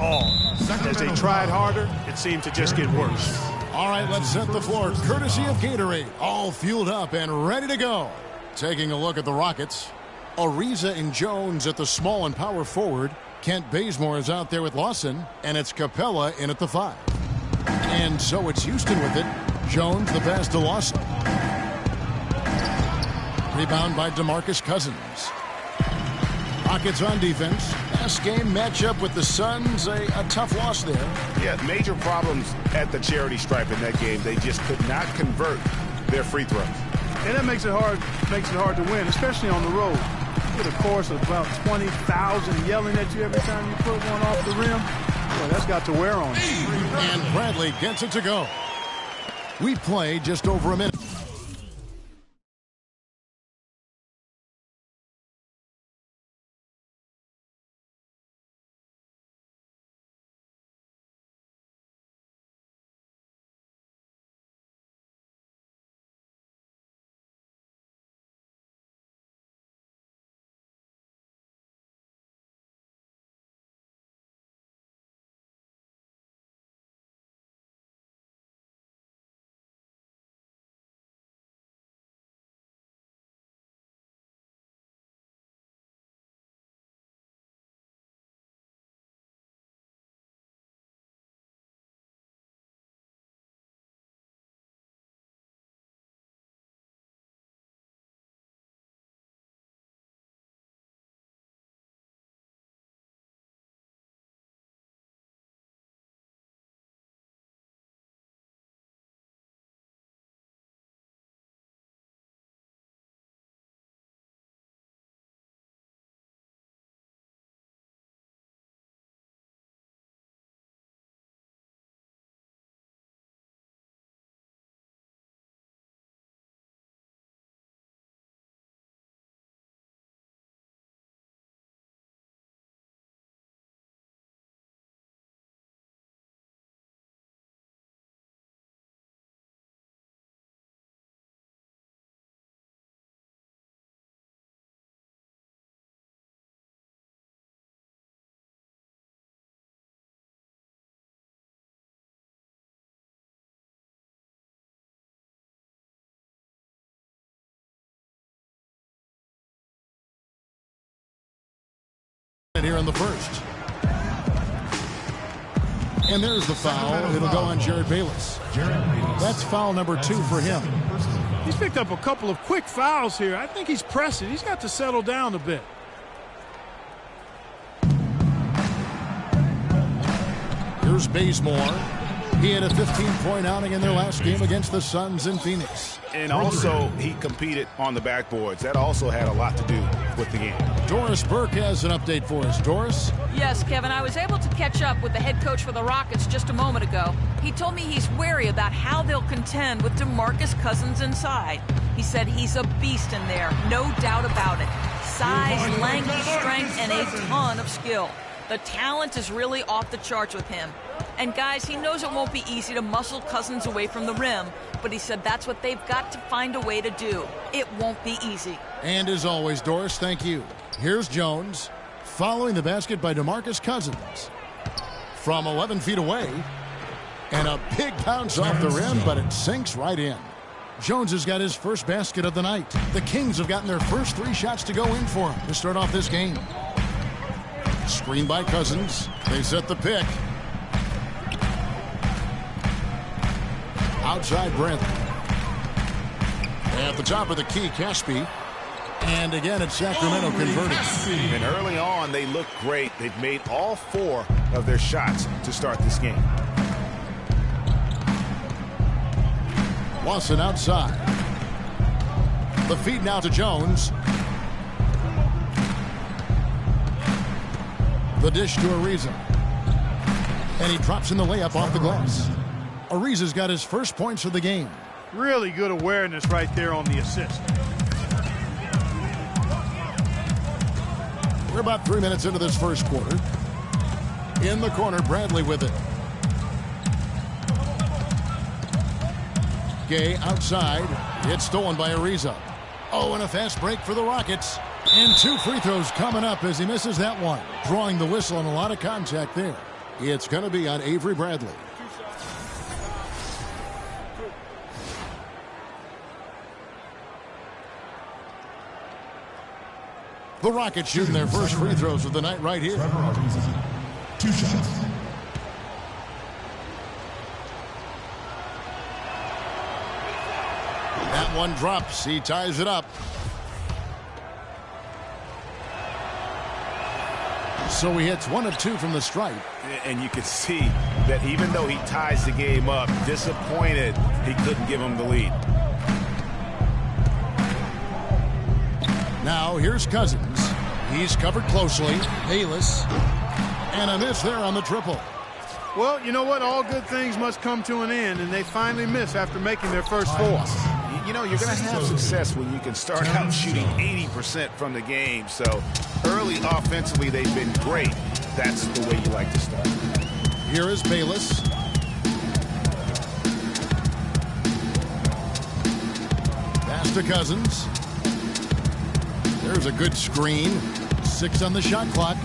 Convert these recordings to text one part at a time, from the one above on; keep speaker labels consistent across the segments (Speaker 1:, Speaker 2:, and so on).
Speaker 1: all. As they tried harder, it seemed to just get worse.
Speaker 2: All right, let's set the floor. Courtesy of Gatorade. All fueled up and ready to go. Taking a look at the Rockets. Ariza and Jones at the small and power forward. Kent Bazemore is out there with Lawson. And it's Capella in at the 5. And so it's Houston with it. Jones the pass to Lawson. Rebound by DeMarcus Cousins. Rockets on defense. Last game matchup with the Suns, a tough loss there.
Speaker 3: Yeah, major problems at the charity stripe in that game. They just could not convert their free throws.
Speaker 1: And that makes it hard to win, especially on the road. With a chorus of about 20,000 yelling at you every time you put one off the rim. Boy, that's got to wear on you.
Speaker 2: And Bradley gets it to go. We play just over a minute. Here in the first. And there's the foul. It'll go on Jared Bayless. That's foul number 2 for him.
Speaker 1: He's picked up a couple of quick fouls here. I think he's pressing. He's got to settle down a bit.
Speaker 2: Here's Bazemore. He had a 15-point outing in their last game against the Suns in Phoenix.
Speaker 3: And also, he competed on the backboards. That also had a lot to do with the game.
Speaker 2: Doris Burke has an update for us. Doris?
Speaker 4: Yes, Kevin, I was able to catch up with the head coach for the Rockets just a moment ago. He told me he's wary about how they'll contend with DeMarcus Cousins inside. He said he's a beast in there, no doubt about it. Size, length, strength, and a ton of skill. The talent is really off the charts with him. And guys, he knows it won't be easy to muscle Cousins away from the rim, but he said that's what they've got to find a way to do. It won't be easy.
Speaker 2: And as always, Doris, thank you. Here's Jones, following the basket by DeMarcus Cousins. From 11 feet away, and a big bounce off the rim, but it sinks right in. Jones has got his first basket of the night. The Kings have gotten their first 3 shots to go in for him to start off this game. Screen by Cousins. They set the pick. Outside Bradley. At the top of the key, Caspi. And again, it's Sacramento converting.
Speaker 3: And early on, they look great. They've made all 4 of their shots to start this game.
Speaker 2: Lawson outside. The feed now to Jones. The dish to Ariza. And he drops in the layup off the glass. Ariza's got his first points of the game.
Speaker 1: Really good awareness right there on the assist.
Speaker 2: We're about 3 minutes into this first quarter. In the corner, Bradley with it. Gay outside. It's stolen by Ariza. Oh, and a fast break for the Rockets. And 2 free throws coming up as he misses that one. Drawing the whistle and a lot of contact there. It's going to be on Avery Bradley. The Rockets shooting their first free throws of the night right here.
Speaker 5: 2 shots.
Speaker 2: That one drops. He ties it up. So he hits 1 of 2 from the stripe.
Speaker 3: And you can see that even though he ties the game up, disappointed he couldn't give him the lead.
Speaker 2: Now here's Cousins. He's covered closely. Bayless. And a miss there on the triple.
Speaker 1: Well, you know what? All good things must come to an end, and they finally miss after making their first 4.
Speaker 3: You know, you're going to have success when you can start out shooting 80% from the game. So early offensively, they've been great. That's the way you like to start.
Speaker 2: Here is Bayless. Pass to Cousins. There's a good screen. 6 on the shot clock.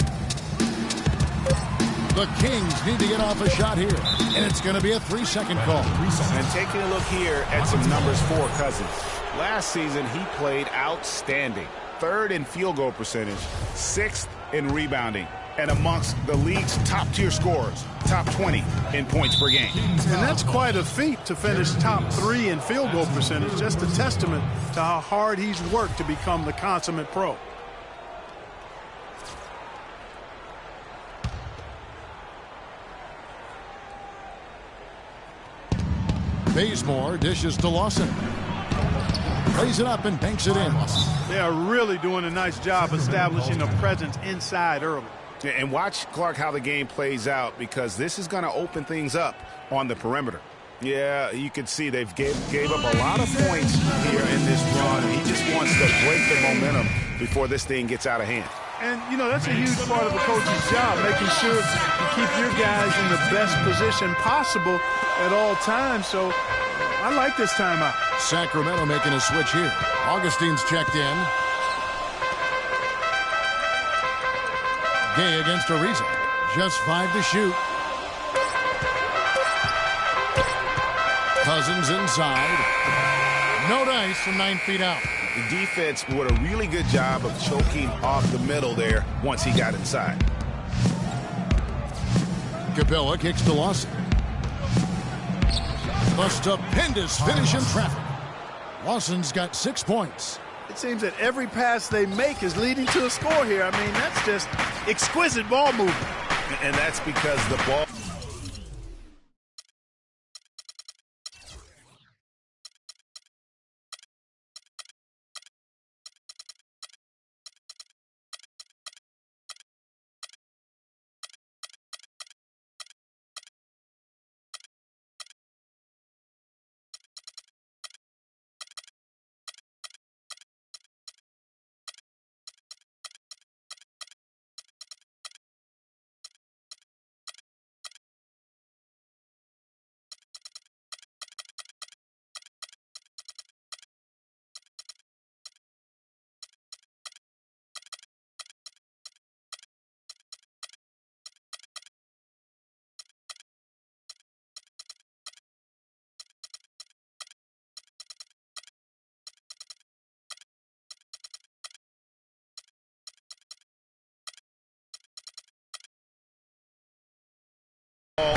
Speaker 2: The Kings need to get off a shot here. And it's going to be a 3-second call.
Speaker 3: And taking a look here at some numbers for Cousins. Last season, he played outstanding. 3rd in field goal percentage, 6th in rebounding, and amongst the league's top-tier scorers, top 20 in points per game.
Speaker 1: And that's quite a feat to finish top 3 in field goal percentage. Just a testament to how hard he's worked to become the consummate pro.
Speaker 2: Bazemore dishes to Lawson. Plays it up and banks it in.
Speaker 1: They are really doing a nice job establishing a presence inside early.
Speaker 3: And watch, Clark, how the game plays out, because this is going to open things up on the perimeter. Yeah, you can see they've gave up a lot of points here in this run. He just wants to break the momentum before this thing gets out of hand.
Speaker 1: And, you know, that's a huge part of a coach's job, making sure you keep your guys in the best position possible at all times. So I like this timeout.
Speaker 2: Sacramento making a switch here. Augustine's checked in. Gay against Ariza. Just 5 to shoot. Cousins inside. No dice from 9 feet out.
Speaker 3: The defense did a really good job of choking off the middle there once he got inside.
Speaker 2: Capella kicks to Lawson. A stupendous finish in traffic. Lawson's got 6 points.
Speaker 1: It seems that every pass they make is leading to a score here. I mean, that's just exquisite ball movement.
Speaker 3: And that's because the ball...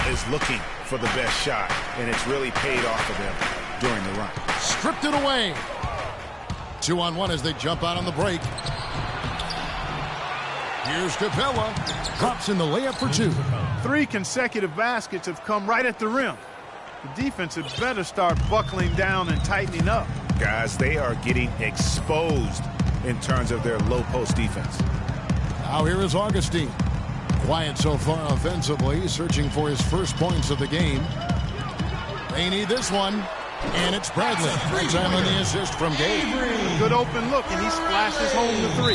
Speaker 3: is looking for the best shot, and it's really paid off for them during the run.
Speaker 2: Stripped it away. 2-on-1 as they jump out on the break. Here's Capella. Drops in the layup for 2.
Speaker 1: 3 consecutive baskets have come right at the rim. The defense had better start buckling down and tightening up.
Speaker 3: Guys, they are getting exposed in terms of their low post defense.
Speaker 2: Now here is Augustine. Quiet so far offensively, searching for his first points of the game. They need this one, and it's Bradley. That time on the assist from Gabe.
Speaker 1: Good open look, and he splashes home the 3.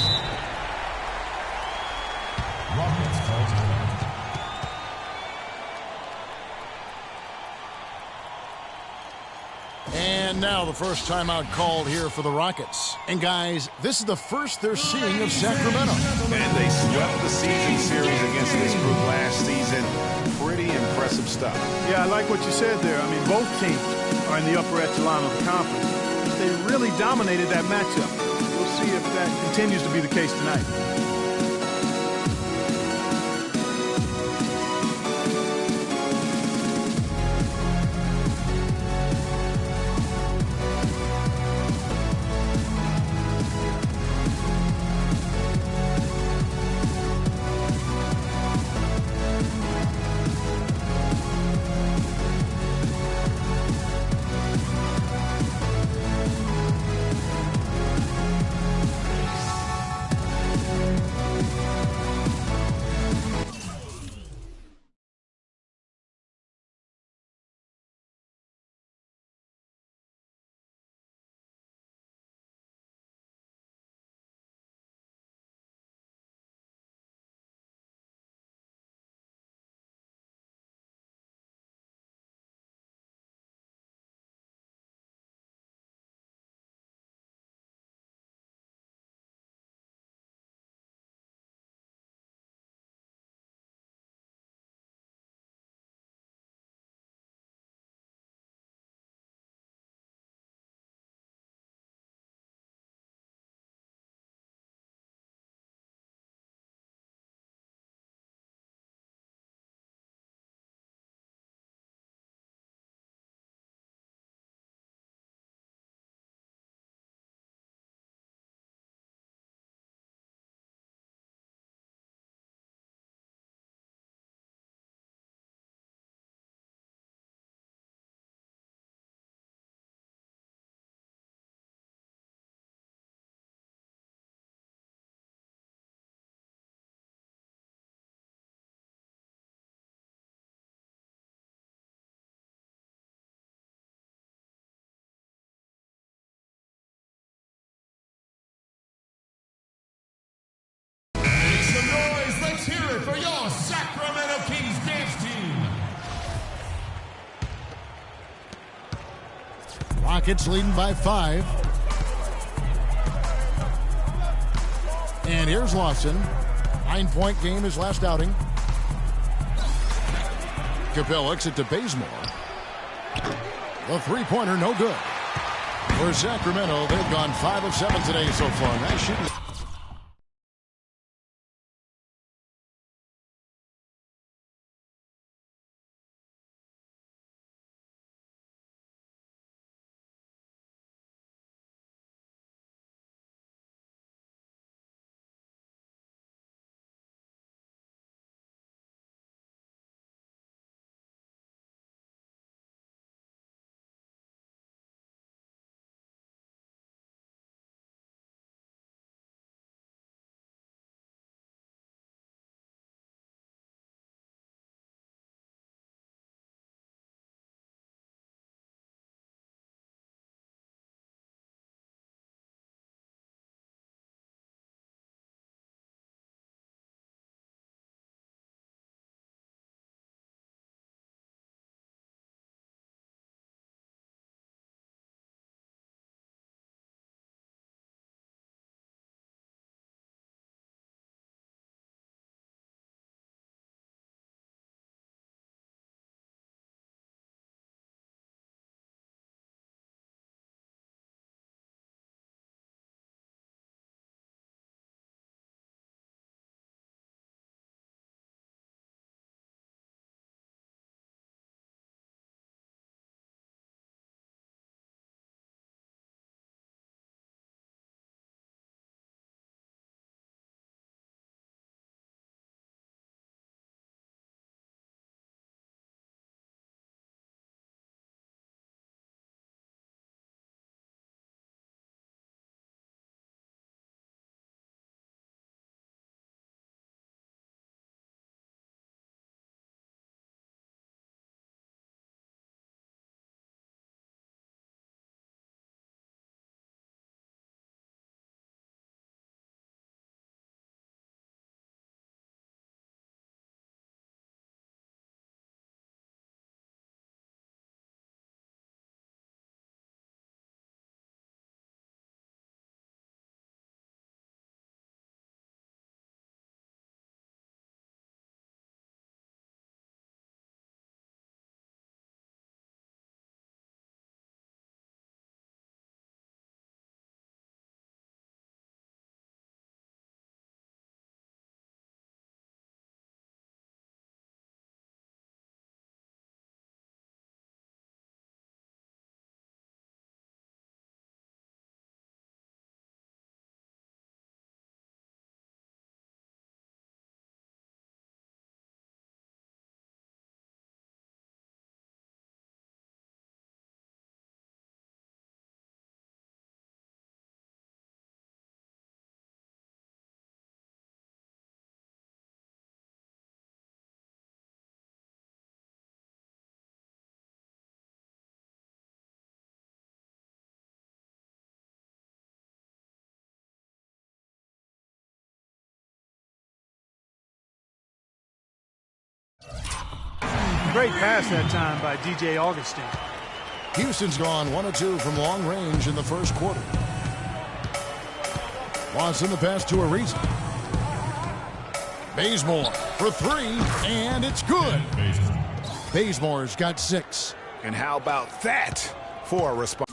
Speaker 2: And now the first timeout called here for the Rockets. And guys, this is the first they're seeing of Sacramento.
Speaker 3: And they swept the season series against this group last season. impressive stuff.
Speaker 1: Yeah, I like what you said there. I mean, both teams are in the upper echelon of the conference. They really dominated that matchup. We'll see if that continues to be the case tonight.
Speaker 5: For your Sacramento Kings dance team.
Speaker 2: Rockets leading by 5. And here's Lawson. 9-point game his last outing. Capel looks it to Bazemore. The three-pointer no good. For Sacramento, they've gone 5 of 7 today so far. Nice shooting.
Speaker 1: Great pass that time by DJ Augustin.
Speaker 2: Houston's gone 1 of 2 from long range in the first quarter. Wants in the pass to Ariza. Bazemore for 3, and it's good. Bazemore's got 6.
Speaker 3: And how about that for a response?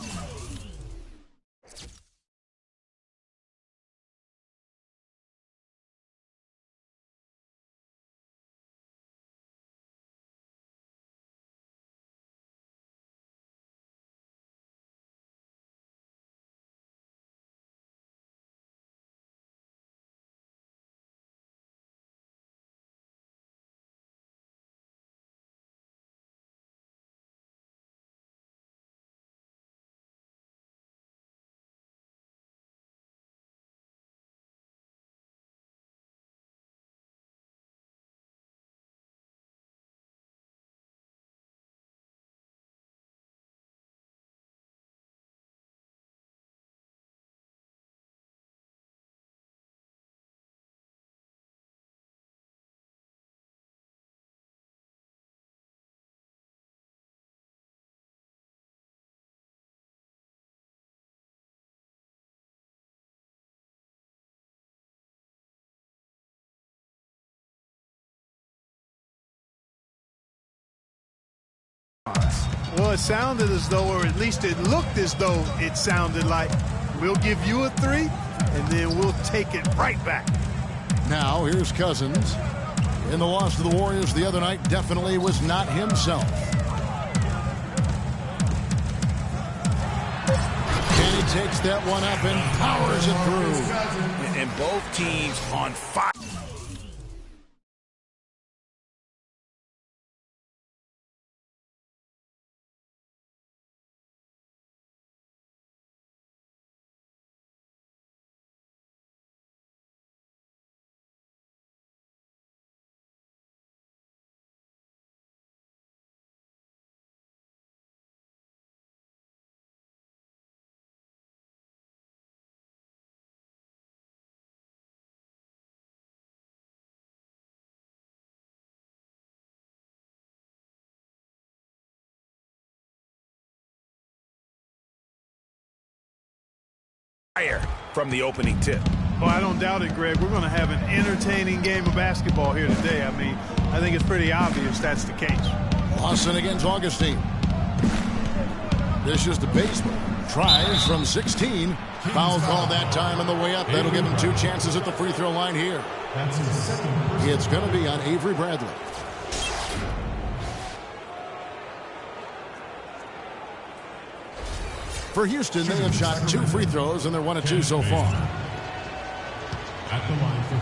Speaker 1: Well, it sounded as though, or at least it looked as though it sounded like, we'll give you a 3, and then we'll take it right back.
Speaker 2: Now, here's Cousins. In the loss to the Warriors the other night, definitely was not himself. And he takes that one up and powers it through.
Speaker 3: And both teams on fire. From the opening tip.
Speaker 1: Well, I don't doubt it, Greg. We're going to have an entertaining game of basketball here today. I mean, I think it's pretty obvious that's the case.
Speaker 2: Lawson against Augustine. This is the Bazemore. Tries from 16. Foul call that time on the way up. That'll give him 2 chances at the free throw line here. It's going to be on Avery Bradley. For Houston, they have shot 2 free throws, and they're 1 of 2 so far.
Speaker 5: At the line for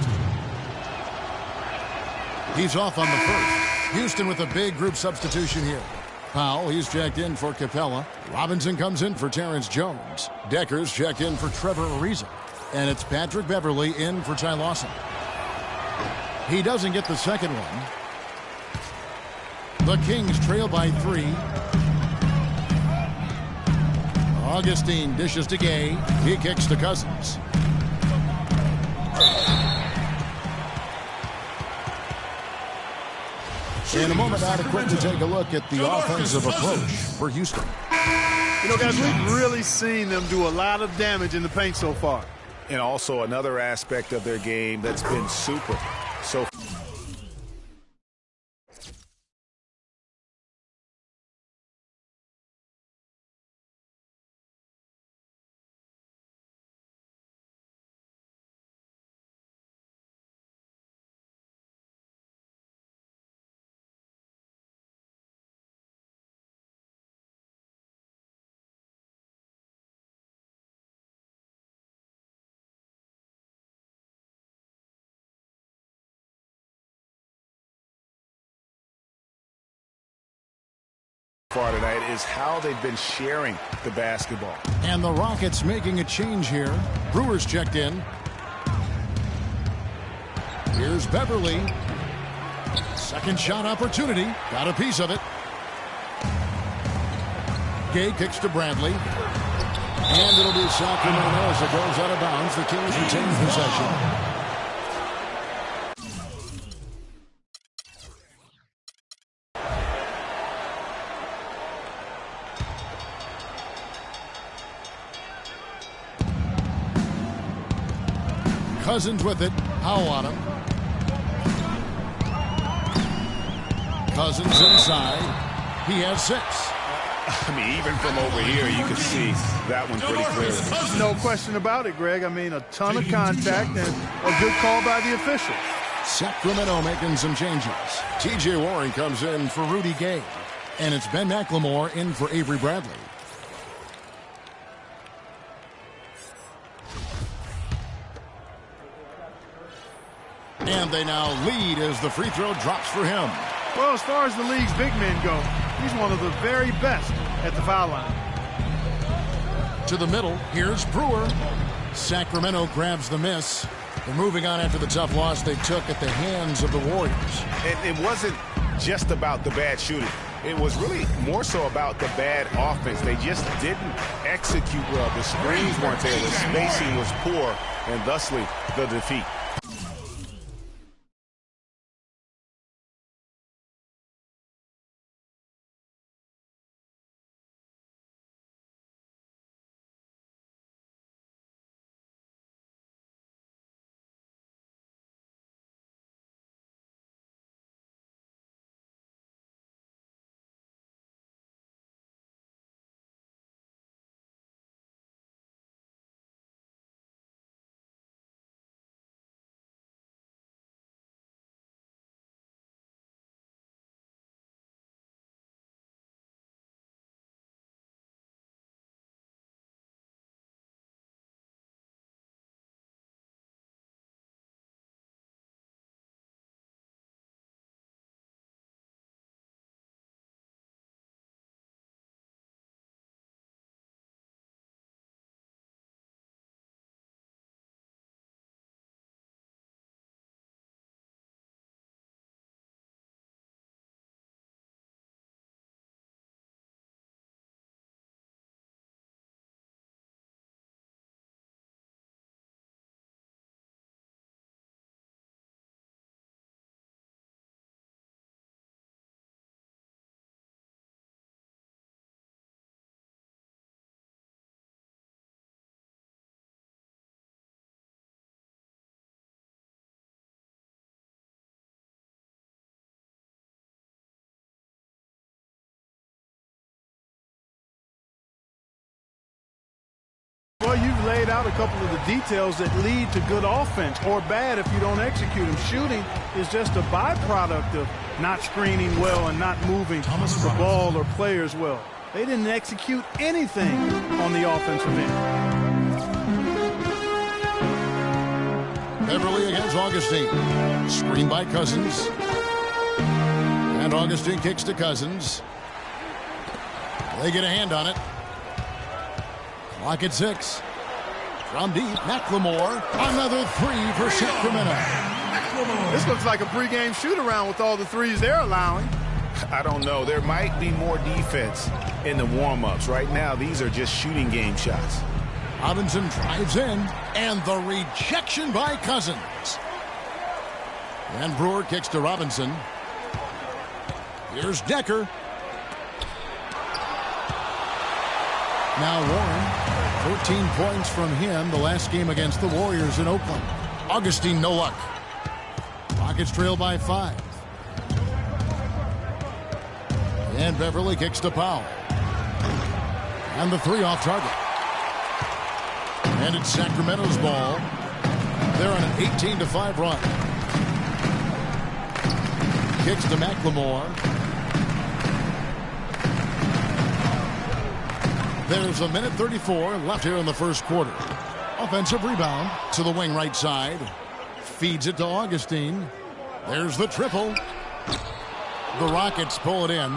Speaker 5: 2.
Speaker 2: He's off on the first. Houston with a big group substitution here. Powell, he's checked in for Capella. Robinson comes in for Terrence Jones. Decker's checked in for Trevor Ariza. And it's Patrick Beverly in for Ty Lawson. He doesn't get the second one. The Kings trail by 3. Augustine dishes to Gay. He kicks to Cousins. In a moment, now to quickly take a look at the offensive approach for Houston.
Speaker 1: You know, guys, we've really seen them do a lot of damage in the paint so far.
Speaker 3: And also another aspect of their game that's been super. So far tonight is how they've been sharing the basketball.
Speaker 2: And the Rockets making a change here. Brewers checked in. Here's Beverly. Second shot opportunity. Got a piece of it. Gay kicks to Bradley. And it'll be Sacramento as it goes out of bounds. The Kings retain possession. Cousins with it. Powell on him. Cousins inside. He has 6.
Speaker 3: I mean, even from over here, you can see that one pretty clearly.
Speaker 1: No question about it, Greg. I mean, a ton of contact and a good call by the official.
Speaker 2: Sacramento making some changes. T.J. Warren comes in for Rudy Gay. And it's Ben McLemore in for Avery Bradley. And they now lead as the free throw drops for him.
Speaker 1: Well, as far as the league's big men go, he's one of the very best at the foul line.
Speaker 2: To the middle, here's Brewer. Sacramento grabs the miss. They're moving on after the tough loss they took at the hands of the Warriors.
Speaker 3: And it wasn't just about the bad shooting. It was really more so about the bad offense. They just didn't execute well. The screens weren't there. The spacing was poor, and thusly the defeat.
Speaker 1: Well, you've laid out a couple of the details that lead to good offense, or bad if you don't execute them. Shooting is just a byproduct of not screening well and not moving the ball or players well. They didn't execute anything on the offensive end.
Speaker 2: Beverly against Augustine. Screen by Cousins. And Augustine kicks to Cousins. They get a hand on it. Clock at 6. From deep, McLemore. Another 3 for Sacramento.
Speaker 1: This looks like a pregame shoot-around with all the threes they're allowing.
Speaker 3: I don't know. There might be more defense in the warm-ups. Right now, these are just shooting game shots.
Speaker 2: Robinson drives in, and the rejection by Cousins. And Brewer kicks to Robinson. Here's Decker. Now Warren, 14 points from him the last game against the Warriors in Oakland. Augustine, no luck. Rockets trail by 5. And Beverly kicks to Powell. And the 3 off target. And it's Sacramento's ball. They're on an 18-5 run. Kicks to McLemore. There's a minute 34 left here in the first quarter. Offensive rebound to the wing right side. Feeds it to Augustine. There's the triple. The Rockets pull it in.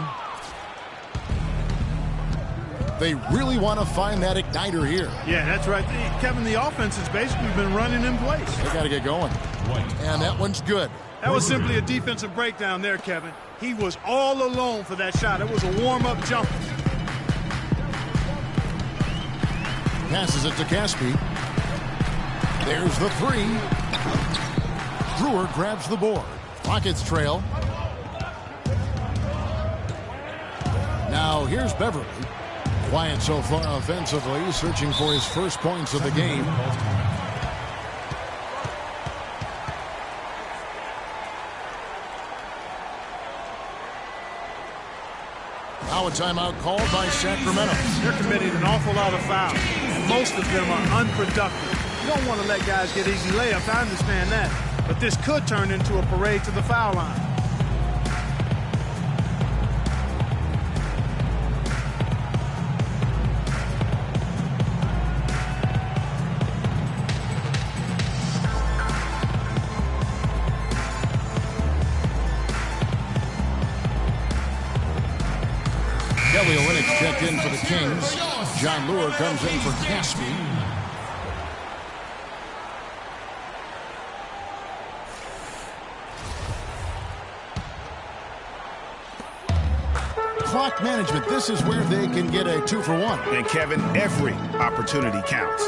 Speaker 2: They really want to find that igniter here.
Speaker 1: Yeah, that's right. Kevin, the offense has basically been running in place.
Speaker 2: They got to get going. And that one's good.
Speaker 1: That was simply a defensive breakdown there, Kevin. He was all alone for that shot. It was a warm-up jumper.
Speaker 2: Passes it to Caspi. There's the 3. Brewer grabs the board. Rockets trail. Now here's Beverly. Quiet so far offensively, searching for his first points of the game. Now a timeout called by Sacramento.
Speaker 1: They're committing an awful lot of fouls, and most of them are unproductive. You don't want to let guys get easy layups. I understand that. But this could turn into a parade to the foul line.
Speaker 2: Kelly Olynyk checked in for the Kings. John Lure comes in for Caspi. Clock management. This is where they can get a 2-for-1.
Speaker 3: And Kevin, every opportunity counts.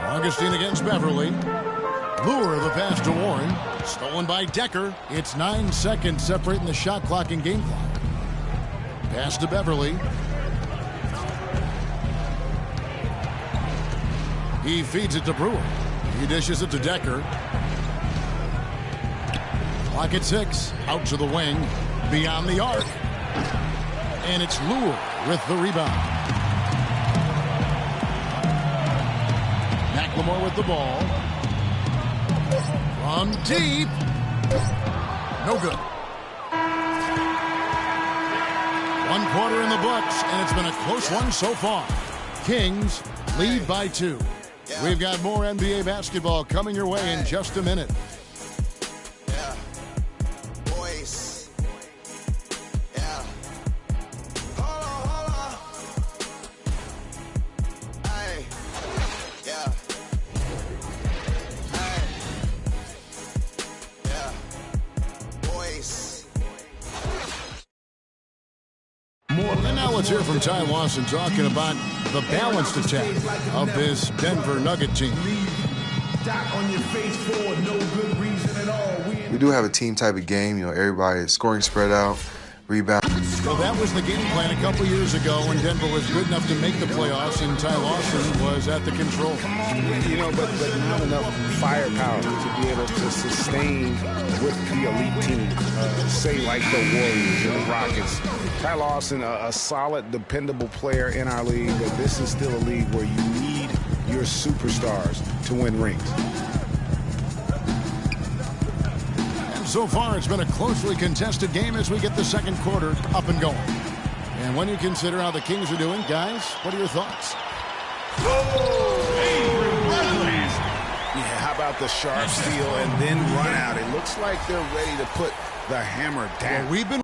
Speaker 2: Augustine against Beverly. Lure the pass to Warren. Stolen by Decker. It's 9 seconds separating the shot clock and game clock. Pass to Beverly. He feeds it to Brewer. He dishes it to Decker. Clock at 6. Out to the wing. Beyond the arc. And it's Lure with the rebound. McLemore with the ball. From deep. No good. 1 quarter in the books, and it's been a close one so far. Kings lead by 2. We've got more NBA basketball coming your way in just a minute. And now let's hear from Ty Lawson talking about the balanced attack of this Denver Nugget team.
Speaker 6: We do have a team type of game. You know, everybody is scoring spread out, rebound.
Speaker 2: Well, that was the game plan a couple years ago when Denver was good enough to make the playoffs, and Ty Lawson was at the control.
Speaker 3: You know, but not enough firepower to be able to sustain with the elite team, say like the Warriors and the Rockets. Ty Lawson, a solid, dependable player in our league, but this is still a league where you need your superstars to win rings.
Speaker 2: So far, it's been a closely contested game as we get the second quarter up and going. And when you consider how the Kings are doing, guys, what are your thoughts?
Speaker 3: Yeah, how about the sharp steal and then run out? It looks like they're ready to put the hammer down.
Speaker 2: Well, we've been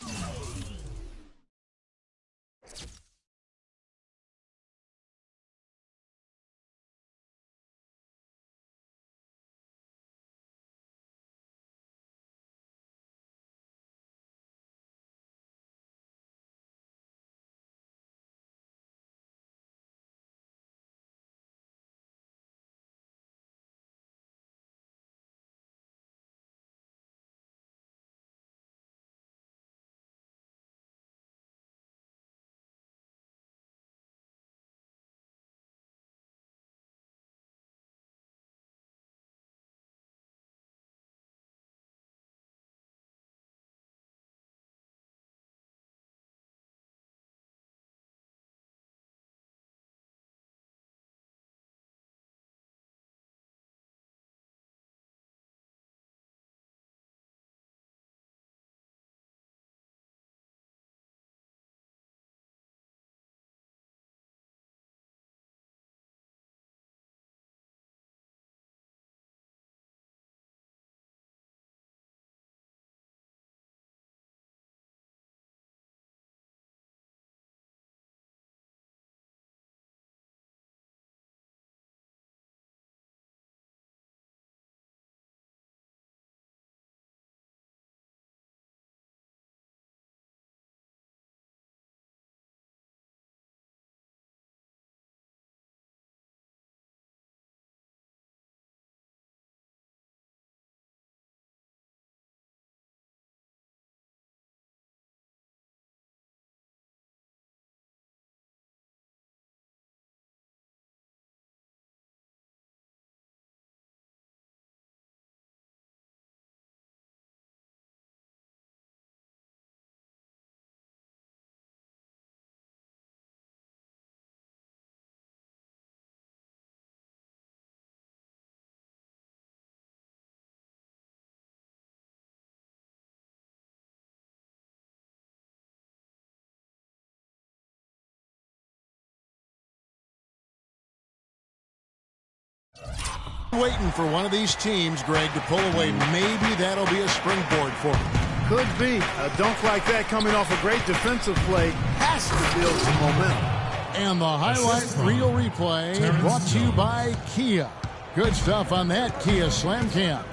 Speaker 2: Waiting for one of these teams, Greg, to pull away. Maybe that'll be a springboard for them.
Speaker 1: Could be. A dunk like that coming off a great defensive play has to build some momentum.
Speaker 2: And the highlight reel replay brought to you by Kia. Good stuff on that Kia Slam Cam.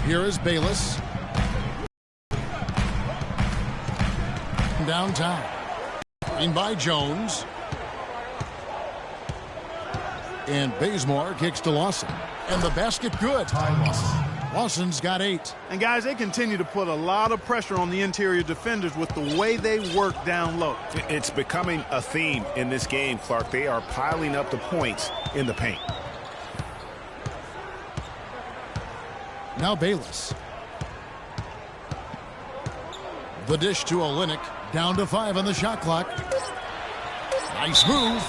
Speaker 2: Here is Bayless. Downtown. In by Jones. And Bazemore kicks to Lawson. And the basket good. Lawson's got 8.
Speaker 1: And guys, they continue to put a lot of pressure on the interior defenders with the way they work down low.
Speaker 3: It's becoming a theme in this game, Clark. They are piling up the points in the paint.
Speaker 2: Now Bayless. The dish to Olynyk. Down to 5 on the shot clock. Nice move.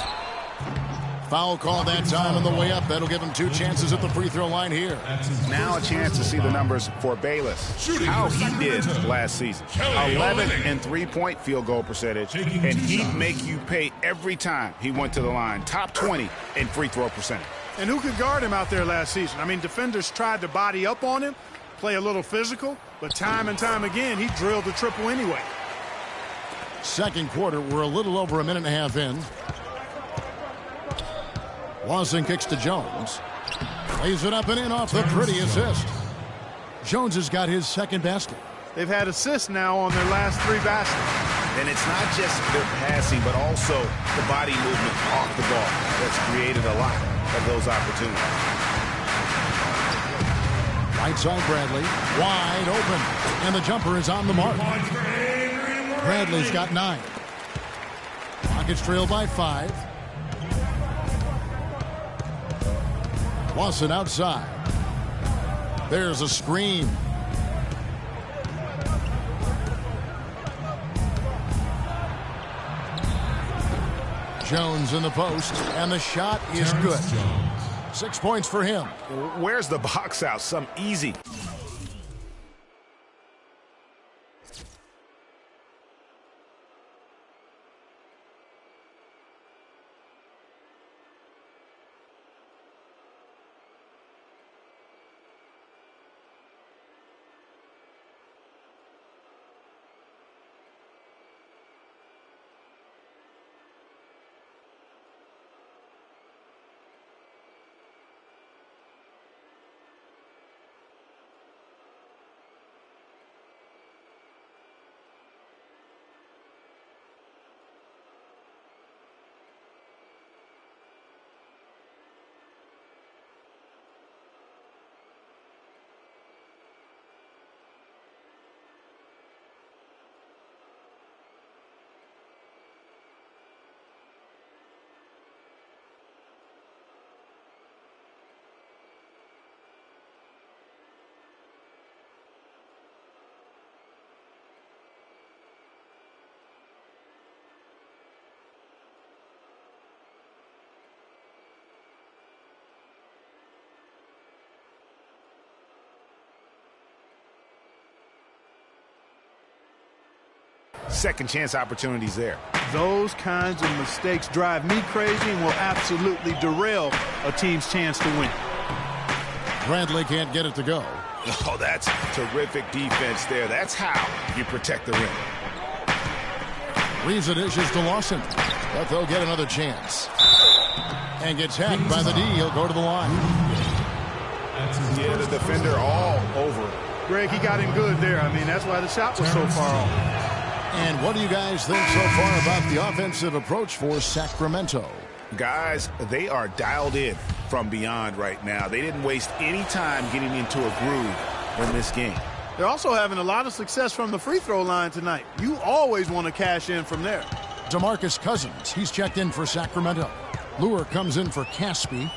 Speaker 2: Foul call that time on the way up. That'll give him 2 chances at the free throw line here.
Speaker 3: Now a chance to see the numbers for Bayless. How he did last season. 11 and 3-point field goal percentage. And he'd make you pay every time he went to the line. Top 20 in free throw percentage.
Speaker 1: And who could guard him out there last season? I mean, defenders tried to body up on him, play a little physical, but time and time again, he drilled the triple anyway.
Speaker 2: Second quarter, we're a little over a minute and a half in. Lawson kicks to Jones. Lays it up and in off the pretty assist. Jones has got his second basket.
Speaker 1: They've had assists now on their last 3 baskets.
Speaker 3: And it's not just their passing, but also the body movement off the ball that's created a lot of those opportunities.
Speaker 2: Right side Bradley, wide open, and the jumper is on the mark. Bradley's got 9. Rockets trail by 5. Lawson outside. There's a screen. Jones in the post, and the shot is good. 6 points for him.
Speaker 3: Where's the box out? Some easy. Second chance opportunities there.
Speaker 1: Those kinds of mistakes drive me crazy and will absolutely derail a team's chance to win.
Speaker 2: Bradley can't get it to go.
Speaker 3: Oh, that's terrific defense there. That's how you protect the rim.
Speaker 2: Reeves the dishes to Lawson, but they'll get another chance. And gets hacked by the D. He'll go to the line.
Speaker 3: Yeah, the defender all over it.
Speaker 1: Greg, he got him good there. I mean, that's why the shot was so far off.
Speaker 2: And what do you guys think so far about the offensive approach for Sacramento?
Speaker 3: Guys, they are dialed in from beyond right now. They didn't waste any time getting into a groove in this game.
Speaker 1: They're also having a lot of success from the free throw line tonight. You always want to cash in from there.
Speaker 2: DeMarcus Cousins, he's checked in for Sacramento. Lure comes in for Caspi.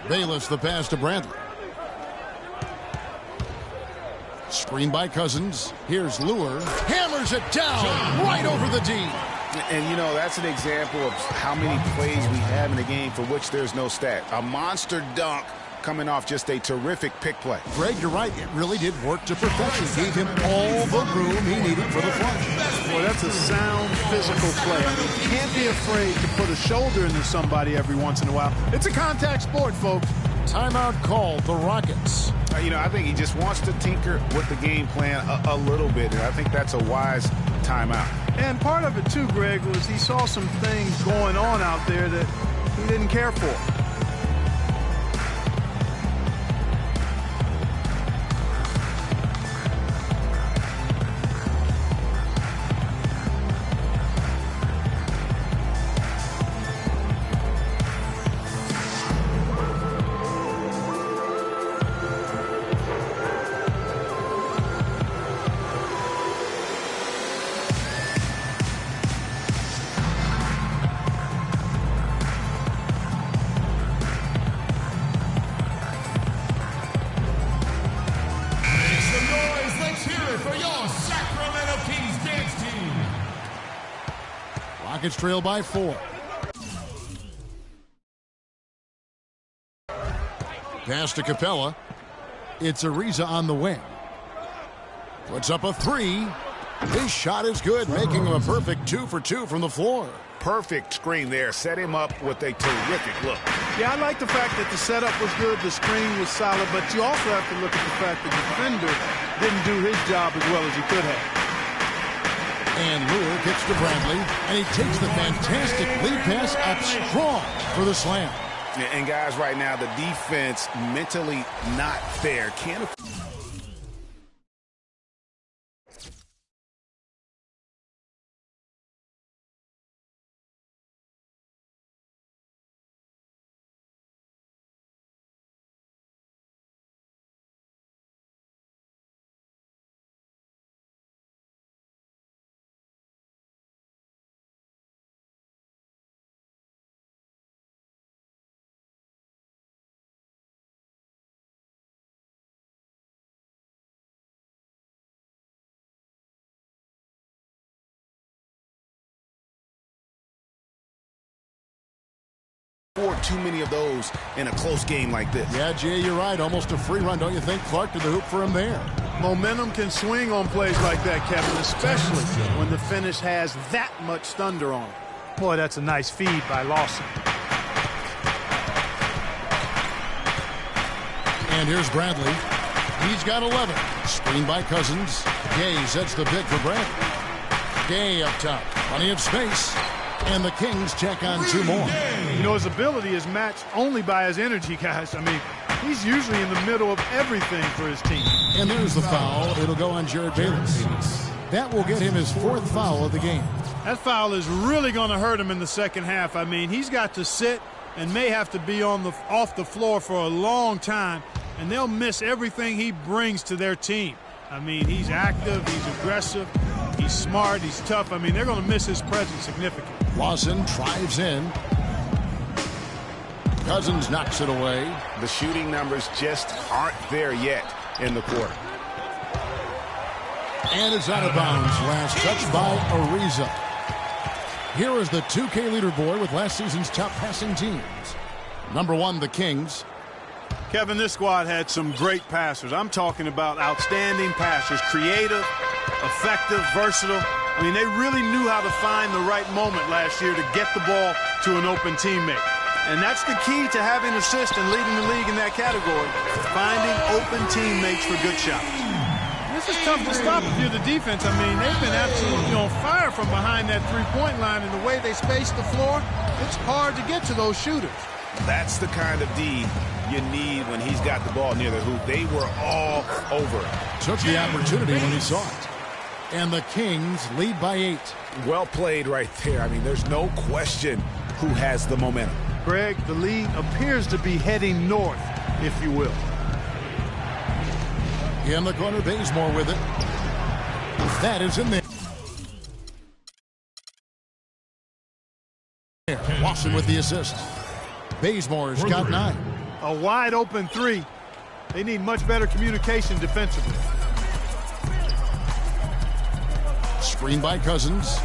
Speaker 2: Bayless the pass to Bradley. Screen by Cousins. Here's Lure. Hammers it down right over the D.
Speaker 3: And, you know, that's an example of how many plays we have in a game for which there's no stat. A monster dunk coming off just a terrific pick play.
Speaker 2: Greg, you're right. It really did work to perfection. Gave him all the room he needed for the flush.
Speaker 1: Boy, that's a sound physical play. I mean, you can't be afraid to put a shoulder into somebody every once in a while. It's a contact sport, folks.
Speaker 2: Timeout called the Rockets.
Speaker 3: I think he just wants to tinker with the game plan a little bit, and I think that's a wise timeout.
Speaker 1: And part of it, too, Greg, was he saw some things going on out there that he didn't care for.
Speaker 2: Rockets trail by 4. Pass to Capella. It's Ariza on the wing. Puts up a 3. His shot is good, making him a perfect 2 for 2 from the floor.
Speaker 3: Perfect screen there. Set him up with a terrific look.
Speaker 1: Yeah, I like the fact that the setup was good, the screen was solid, but you also have to look at the fact that the defender didn't do his job as well as he could have.
Speaker 2: And Lure kicks to Bradley, and he takes the fantastic lead pass up strong for the slam.
Speaker 3: And guys, right now, the defense mentally not there. Can't. Too many of those in a close game like this.
Speaker 2: Yeah, Jay, you're right. Almost a free run, don't you think? Clark to the hoop for him there.
Speaker 1: Momentum can swing on plays like that, Kevin, especially when the finish has that much thunder on it. Boy, that's a nice feed by Lawson.
Speaker 2: And here's Bradley. He's got 11. Screen by Cousins. Gay sets the pick for Bradley. Gay up top. Plenty of space. And the Kings check on 2 more.
Speaker 1: You know, his ability is matched only by his energy, guys. I mean, he's usually in the middle of everything for his team.
Speaker 2: And there's the foul. It'll go on Jared Bayless. That will get him his 4th foul of the game.
Speaker 1: That foul is really going to hurt him in the second half. I mean, he's got to sit and may have to be off the floor for a long time, and they'll miss everything he brings to their team. I mean, he's active, he's aggressive, he's smart, he's tough. I mean, they're going to miss his presence significantly.
Speaker 2: Lawson drives in. Cousins knocks it away.
Speaker 3: The shooting numbers just aren't there yet in the quarter.
Speaker 2: And it's out of bounds. Last touch by Ariza. Here is the 2K leaderboard with last season's top passing teams. Number 1, the Kings.
Speaker 1: Kevin, this squad had some great passers. I'm talking about outstanding passers. Creative, effective, versatile. I mean, they really knew how to find the right moment last year to get the ball to an open teammate. And that's the key to having assists and leading the league in that category, finding open teammates for good shots. This is tough to stop if you're the defense. I mean, they've been absolutely on fire from behind that three-point line, and the way they space the floor, it's hard to get to those shooters.
Speaker 3: That's the kind of D you need when he's got the ball near the hoop. They were all over it.
Speaker 2: Took the opportunity when he saw it. And the Kings lead by 8.
Speaker 3: Well played right there. I mean, there's no question who has the momentum.
Speaker 1: Greg, the lead appears to be heading north, if you will.
Speaker 2: In the corner, Bazemore with it. That is in there. Lawson with the assist. Bazemore's got 9.
Speaker 1: A wide open 3. They need much better communication defensively.
Speaker 2: Screen by Cousins.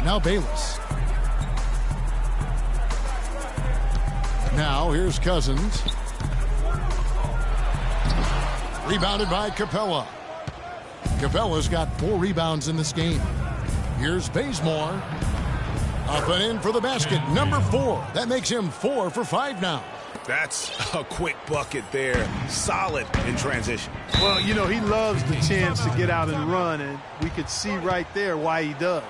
Speaker 2: Now Bayless. Now here's Cousins. Rebounded by Capella. Capella's got 4 rebounds in this game. Here's Bazemore. Up and in for the basket. Number 4. That makes him 4 for 5 now.
Speaker 3: That's a quick bucket there. Solid in transition.
Speaker 1: Well, you know, he loves the chance to get out and run, and we could see right there why he does.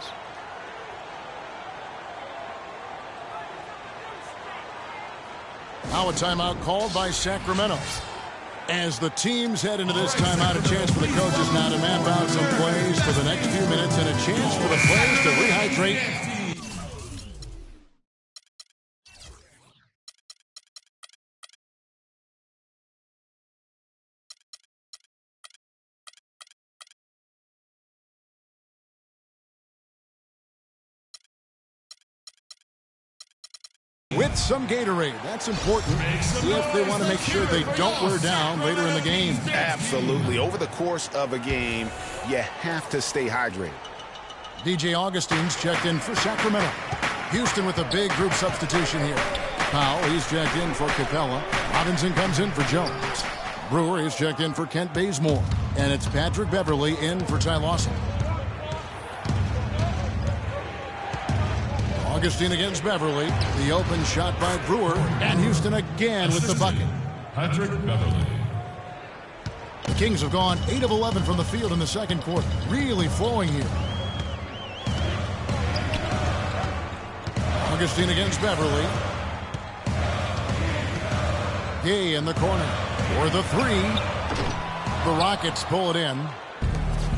Speaker 2: Now a timeout called by Sacramento. As the teams head into this timeout, a chance for the coaches now to map out some plays for the next few minutes and a chance for the players to rehydrate. With some Gatorade. That's important if they want to make sure they don't wear down later in the game.
Speaker 3: Absolutely. Over the course of a game, you have to stay hydrated.
Speaker 2: DJ Augustine's checked in for Sacramento. Houston with a big group substitution here. Powell, he's checked in for Capella. Robinson comes in for Jones. Brewer is checked in for Kent Bazemore. And it's Patrick Beverly in for Ty Lawson. Augustine against Beverly. The open shot by Brewer. And Houston again with the bucket.
Speaker 5: Patrick Beverly.
Speaker 2: The Kings have gone 8 of 11 from the field in the second quarter. Really flowing here. Augustine against Beverly. Gay in the corner for the 3. The Rockets pull it in.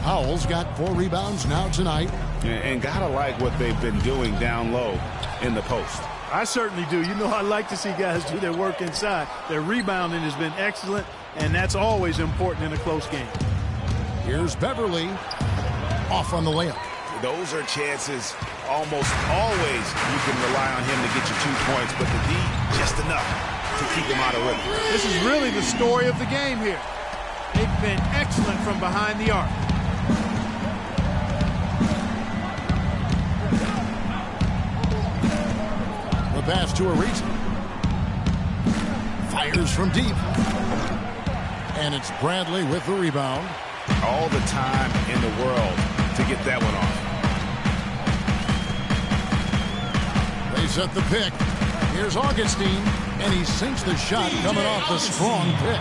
Speaker 2: Powell's got 4 rebounds now tonight.
Speaker 3: And gotta like what they've been doing down low in the post.
Speaker 1: I certainly do. You know, I like to see guys do their work inside. Their rebounding has been excellent, and that's always important in a close game.
Speaker 2: Here's Beverly off on the layup.
Speaker 3: Those are chances almost always you can rely on him to get you 2 points, but the D just enough to keep him out of rhythm.
Speaker 1: This is really the story of the game here. They've been excellent from behind the arc.
Speaker 2: Pass to Ariza. Fires from deep. And it's Bradley with the rebound.
Speaker 3: All the time in the world to get that one off.
Speaker 2: They set the pick. Here's Augustine. And he sinks the shot coming off the strong pick.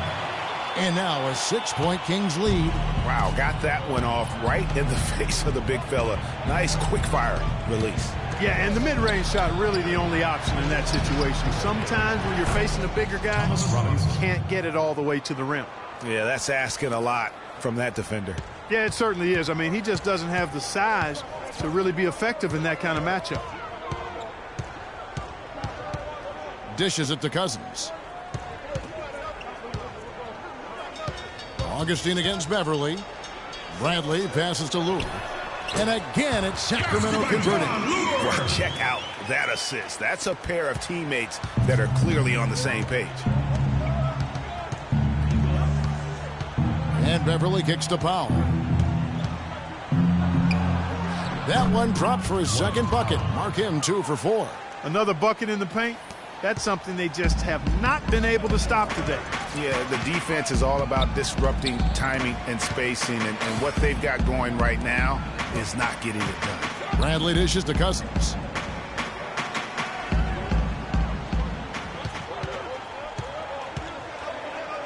Speaker 2: And now a 6-point Kings lead.
Speaker 3: Wow, got that one off right in the face of the big fella. Nice quick fire release.
Speaker 1: Yeah, and the mid-range shot really the only option in that situation. Sometimes when you're facing a bigger guy, you can't get it all the way to the rim.
Speaker 3: Yeah, that's asking a lot from that defender.
Speaker 1: Yeah, it certainly is. I mean, he just doesn't have the size to really be effective in that kind of matchup.
Speaker 2: Dishes it to Cousins. Augustine against Beverly. Bradley passes to Lure. And again, it's Sacramento converting.
Speaker 3: Well, check out that assist. That's a pair of teammates that are clearly on the same page.
Speaker 2: And Beverly kicks to Powell. That one dropped for his second bucket. Mark him 2 for 4.
Speaker 1: Another bucket in the paint. That's something they just have not been able to stop today.
Speaker 3: Yeah, the defense is all about disrupting timing and spacing, and what they've got going right now is not getting it done.
Speaker 2: Bradley dishes to Cousins.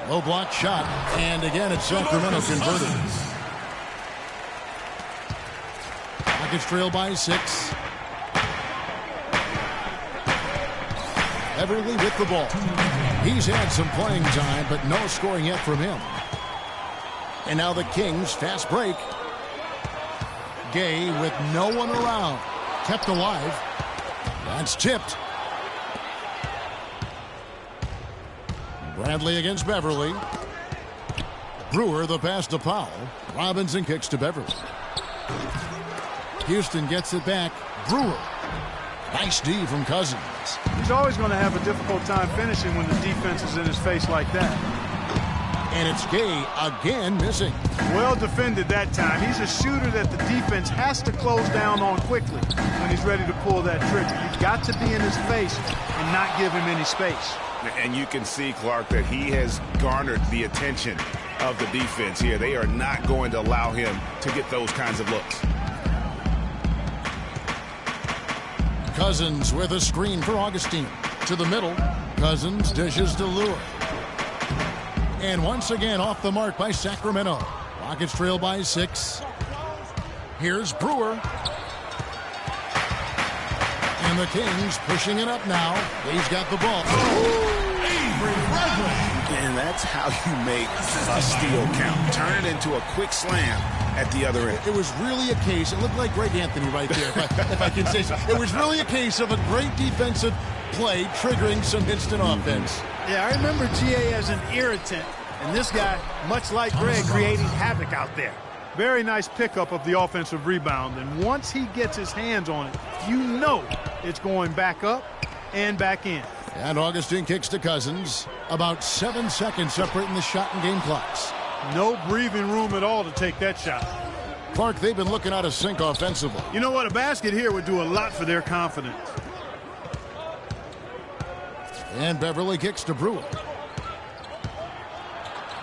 Speaker 2: Low block shot, and again it's Sacramento converted. Rockets trail by 6. Beverly with the ball. He's had some playing time, but no scoring yet from him. And now the Kings, fast break. Gay with no one around. Kept alive. That's tipped. Bradley against Beverly. Brewer the pass to Powell. Robinson kicks to Beverly. Houston gets it back. Brewer. Nice D from Cousins.
Speaker 1: He's always going to have a difficult time finishing when the defense is in his face like that.
Speaker 2: And it's Gay again missing.
Speaker 1: Well defended that time. He's a shooter that the defense has to close down on quickly when he's ready to pull that trigger. You've got to be in his face and not give him any space.
Speaker 3: And you can see, Clark, that he has garnered the attention of the defense here. They are not going to allow him to get those kinds of looks.
Speaker 2: Cousins with a screen for Augustine. To the middle. Cousins dishes to Lure. And once again off the mark by Sacramento. Rockets trail by 6. Here's Brewer. And the Kings pushing it up now. He's got the ball.
Speaker 3: And that's how you make a steal count. Turn it into a quick slam at the other end.
Speaker 2: It was really a case. It looked like Greg Anthony right there, if I can say so. It was really a case of a great defensive play triggering some instant offense.
Speaker 1: Yeah, I remember GA as an irritant. And this guy, much like Greg, creating havoc out there. Very nice pickup of the offensive rebound. And once he gets his hands on it, you know it's going back up and back in.
Speaker 2: And Augustine kicks to Cousins. About 7 seconds separating the shot and game clocks.
Speaker 1: No breathing room at all to take that shot.
Speaker 2: Clark, they've been looking out of sync offensively.
Speaker 1: You know what? A basket here would do a lot for their confidence.
Speaker 2: And Beverly kicks to Brewer.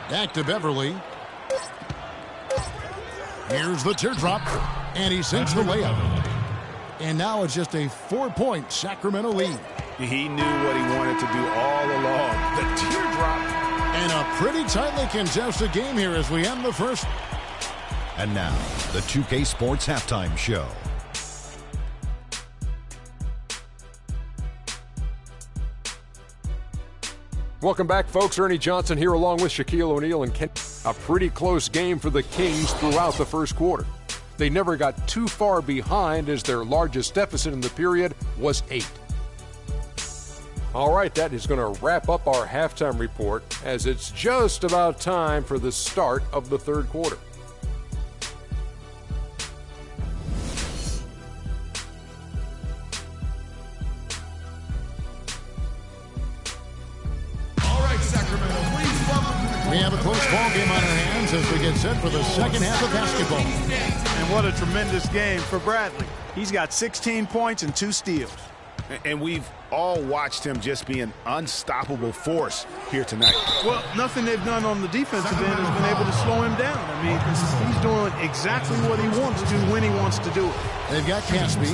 Speaker 2: Back to Beverly. Here's the teardrop. And he sinks the layup. And now it's just a 4-point Sacramento lead.
Speaker 3: He knew what he wanted to do all along. The teardrop.
Speaker 2: And a pretty tightly contested game here as we end the first.
Speaker 7: And now, the 2K Sports Halftime Show.
Speaker 8: Welcome back, folks. Ernie Johnson here along with Shaquille O'Neal and Ken. A pretty close game for the Kings throughout the first quarter. They never got too far behind as their largest deficit in the period was 8. All right, that is going to wrap up our halftime report as it's just about time for the start of the third quarter.
Speaker 2: We have a close ball game on our hands as we get set for the second half of basketball.
Speaker 1: And what a tremendous game for Bradley. He's got 16 points and 2 steals.
Speaker 3: And we've all watched him just be an unstoppable force here tonight.
Speaker 1: Well, nothing they've done on the defensive end has been able to slow him down. I mean, he's doing exactly what he wants to when he wants to do it.
Speaker 2: They've got Caspi,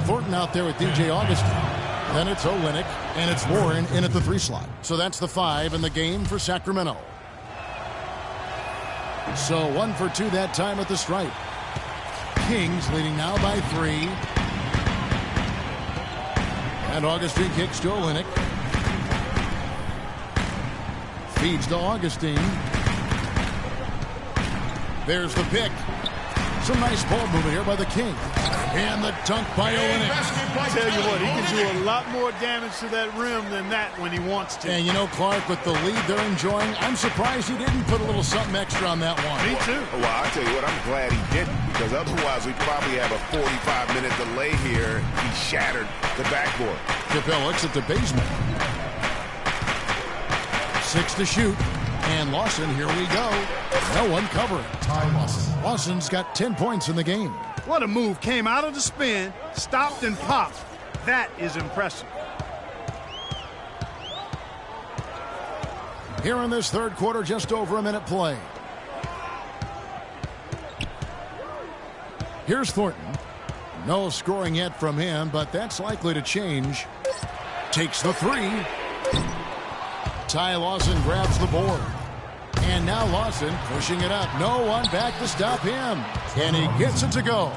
Speaker 2: Thornton out there with DJ Augustine. Then it's Olynyk, and it's Warren in at the 3 slot. So that's the 5 in the game for Sacramento. So 1 for 2 that time at the stripe. Kings leading now by 3. And Augustine kicks to Olynyk. Feeds to Augustine. There's the pick. Some nice ball movement here by the King. And the dunk by Olynyk.
Speaker 1: I tell you what, he can do a lot more damage to that rim than that when he wants to.
Speaker 2: And you know, Clark, with the lead they're enjoying, I'm surprised he didn't put a little something extra on that one.
Speaker 1: Me too.
Speaker 3: Well, I tell you what, I'm glad he didn't, because otherwise we probably have a 45-minute delay here. He shattered the backboard.
Speaker 2: Capel looks at the basement. 6 to shoot. And Lawson, here we go. No one covering. Ty Lawson. Lawson's got 10 points in the game.
Speaker 1: What a move. Came out of the spin, stopped and popped. That is impressive.
Speaker 2: Here in this third quarter, just over a minute play. Here's Thornton. No scoring yet from him, but that's likely to change. Takes the 3. Ty Lawson grabs the board. And now Lawson pushing it up. No one back to stop him. And he gets it to go.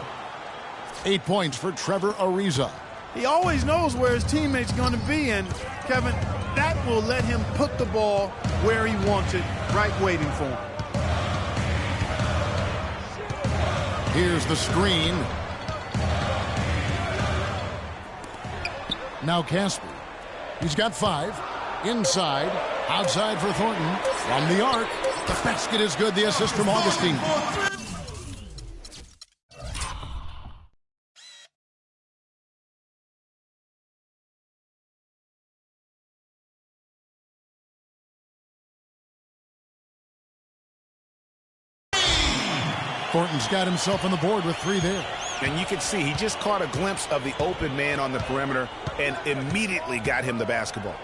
Speaker 2: 8 points for Trevor Ariza.
Speaker 1: He always knows where his teammate's going to be. And, Kevin, that will let him put the ball where he wants it, right waiting for him.
Speaker 2: Here's the screen. Now Caspi. He's got 5. Inside. Outside for Thornton. From the arc. The basket is good. The assist from Augustine. Thornton's got himself on the board with 3 there.
Speaker 3: And you can see he just caught a glimpse of the open man on the perimeter and immediately got him the basketball.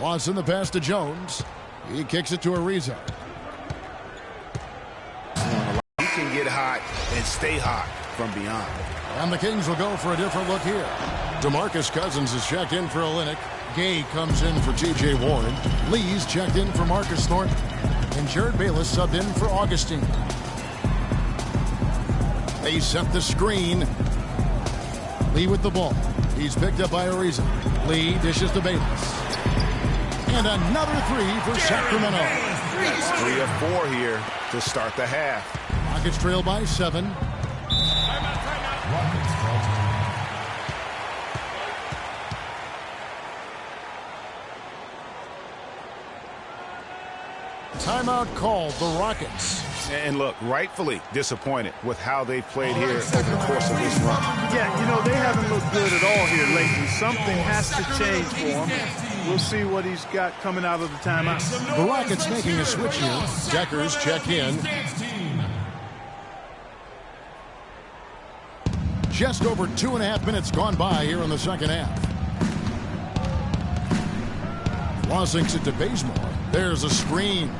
Speaker 2: Lawson the pass to Jones. He kicks it to Ariza.
Speaker 3: He can get hot and stay hot from beyond.
Speaker 2: And the Kings will go for a different look here. DeMarcus Cousins is checked in for Olynyk. Gay comes in for T.J. Warren. Lee's checked in for Marcus Thornton. And Jared Bayless subbed in for Augustine. They set the screen. Lee with the ball. He's picked up by Ariza. Lee dishes to Bayless. And another three for Sacramento.
Speaker 3: That's 3 of 4 here to start the half.
Speaker 2: Rockets trail by 7. Timeout called, the Rockets.
Speaker 3: And look, rightfully disappointed with how they've played here over the course of this run.
Speaker 1: Yeah, you know, they haven't looked good at all here lately. Something has to change for him. We'll see what he's got coming out of the timeout.
Speaker 2: The Rockets making a switch here. Deckers check in. Just over 2.5 minutes gone by here in the second half. Law sinks it to Bazemore. There's a screen.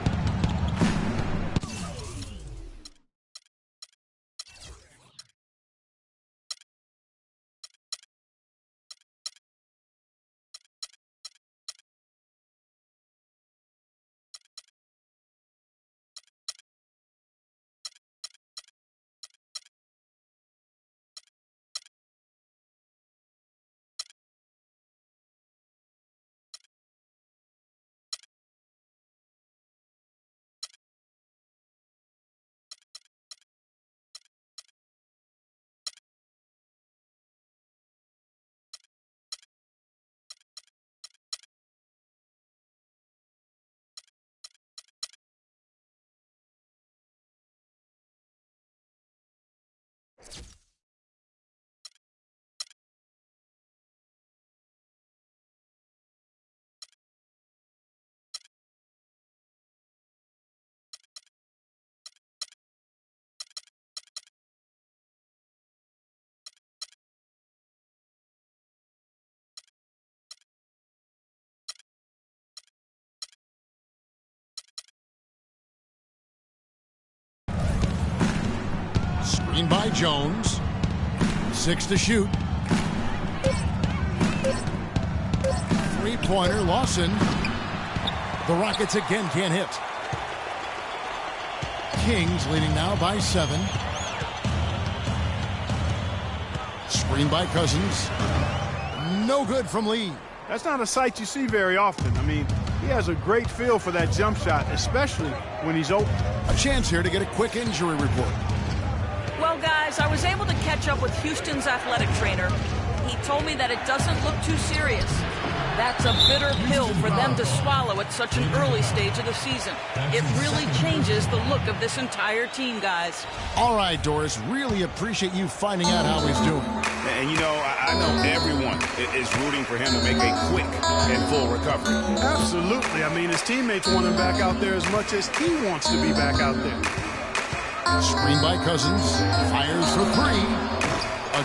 Speaker 2: Screen by Jones. 6 to shoot. Three-pointer, Lawson. The Rockets again can't hit. Kings leading now by 7. Screen by Cousins. No good from Lee.
Speaker 1: That's not a sight you see very often. I mean, he has a great feel for that jump shot, especially when he's open.
Speaker 2: A chance here to get a quick injury report.
Speaker 4: Well, guys, I was able to catch up with Houston's athletic trainer. He told me that it doesn't look too serious. That's a bitter pill for them to swallow at such an early stage of the season. It really changes the look of this entire team, guys.
Speaker 2: All right, Doris, really appreciate you finding out how he's doing.
Speaker 3: And, you know, I know everyone is rooting for him to make a quick and full recovery.
Speaker 1: Absolutely. I mean, his teammates want him back out there as much as he wants to be back out there.
Speaker 2: Screen by Cousins. Fires for 3.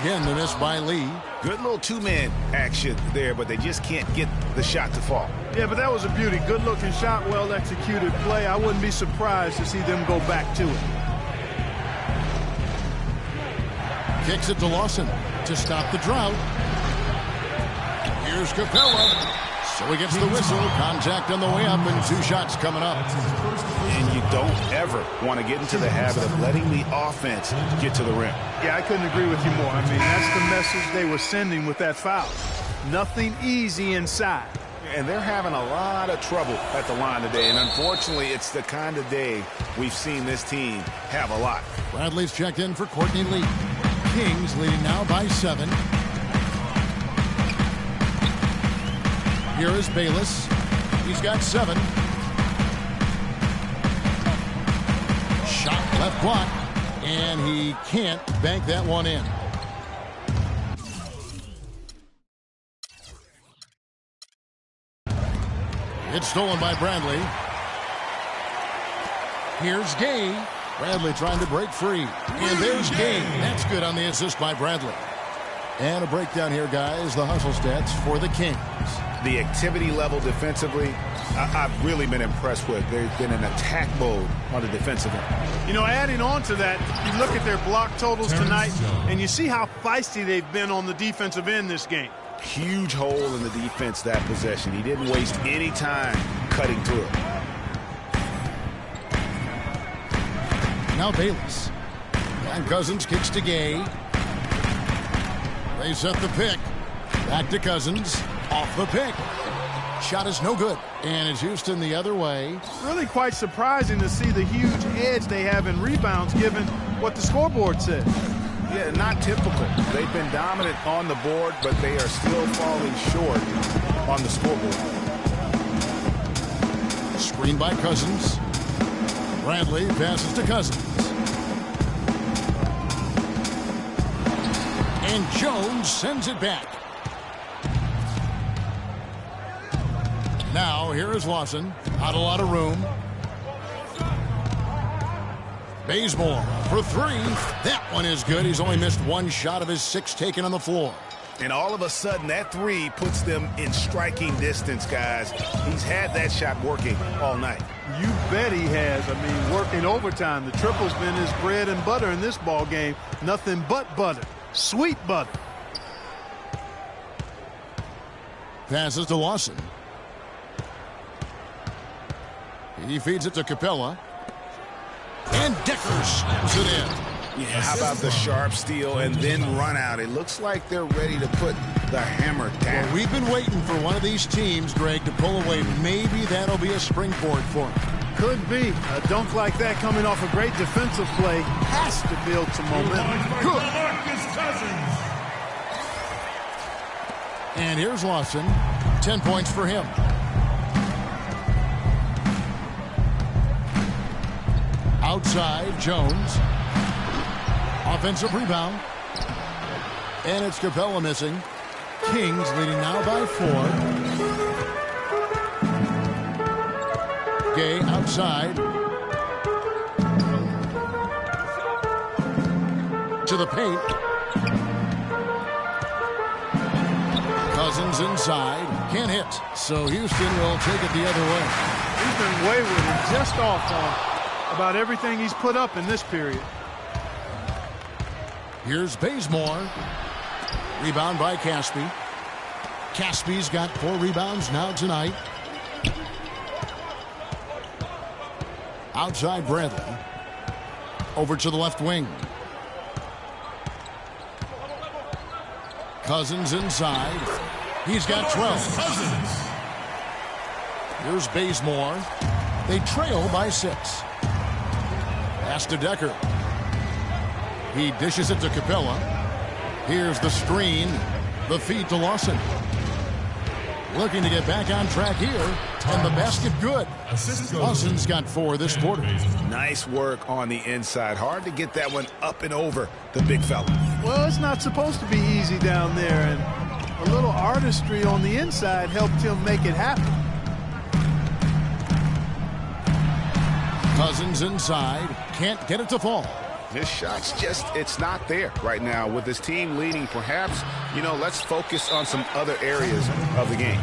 Speaker 2: Again, the miss by Lee.
Speaker 3: Good little two-man action there, but they just can't get the shot to fall.
Speaker 1: Yeah, but that was a beauty. Good-looking shot, well-executed play. I wouldn't be surprised to see them go back to it.
Speaker 2: Kicks it to Lawson to stop the drought. Here's Capella. So he gets the whistle. Contact on the way up and 2 shots coming up.
Speaker 3: And you don't ever want to get into the habit of letting the offense get to the rim.
Speaker 1: Yeah, I couldn't agree with you more. I mean, that's the message they were sending with that foul. Nothing easy inside.
Speaker 3: And they're having a lot of trouble at the line today. And unfortunately, it's the kind of day we've seen this team have a lot.
Speaker 2: Bradley's checked in for Courtney Lee. Kings leading now by 7. Here is Bayless. He's got 7. Shot left block. And he can't bank that one in. It's stolen by Bradley. Here's Gay. Bradley trying to break free. And there's Gay. That's good on the assist by Bradley. And a breakdown here, guys. The hustle stats for the Kings.
Speaker 3: The activity level defensively, I've really been impressed with. There's been an attack mode on the defensive end.
Speaker 1: You know, adding on to that, you look at their block totals tonight, and you see how feisty they've been on the defensive end this game.
Speaker 3: Huge hole in the defense that possession. He didn't waste any time cutting through it.
Speaker 2: Now Bayless. And Cousins kicks to Gay. They set the pick. Back to Cousins. Off the pick. Shot is no good. And it's Houston the other way.
Speaker 1: Really quite surprising to see the huge edge they have in rebounds given what the scoreboard said.
Speaker 3: Yeah, not typical. They've been dominant on the board, but they are still falling short on the scoreboard.
Speaker 2: Screen by Cousins. Bradley passes to Cousins. And Jones sends it back. Now, here is Lawson. Not a lot of room. Bazemore for three. That one is good. He's only missed one shot of his 6 taken on the floor.
Speaker 3: And all of a sudden, that three puts them in striking distance, guys. He's had that shot working all night.
Speaker 1: You bet he has. I mean, working overtime. The triple's been his bread and butter in this ball game. Nothing but butter. Sweet butter.
Speaker 2: Passes to Lawson. He feeds it to Capella. And Decker slams it in.
Speaker 3: Yeah, how about the sharp steal and then run out? It looks like they're ready to put the hammer down.
Speaker 2: Well, we've been waiting for one of these teams, Greg, to pull away. Maybe that'll be a springboard for them.
Speaker 1: Could be. A dunk like that coming off a great defensive play has to build some momentum. Good.
Speaker 2: And here's Lawson. 10 points for him. Outside, Jones. Offensive rebound. And it's Capella missing. Kings leading now by 4. Gay outside. To the paint. Cousins inside. Can't hit. So Houston will take it the other way.
Speaker 1: He's been wayward and just off on about everything he's put up in this period.
Speaker 2: Here's Bazemore. Rebound by Caspi. Caspi's got 4 rebounds now tonight. Outside Bradley. Over to the left wing. Cousins inside. He's got 12.
Speaker 5: Cousins.
Speaker 2: Here's Bazemore. They trail by 6. Pass to Decker. He dishes it to Capella. Here's the screen. The feed to Lawson. Looking to get back on track here. And the basket good. Lawson's got 4 this quarter.
Speaker 3: Nice work on the inside. Hard to get that one up and over the big fella.
Speaker 1: Well, it's not supposed to be easy down there, and a little artistry on the inside helped him make it happen.
Speaker 2: Cousins inside. Can't get it to fall.
Speaker 3: This shot's just, it's not there right now. With this team leading, perhaps, let's focus on some other areas of the game.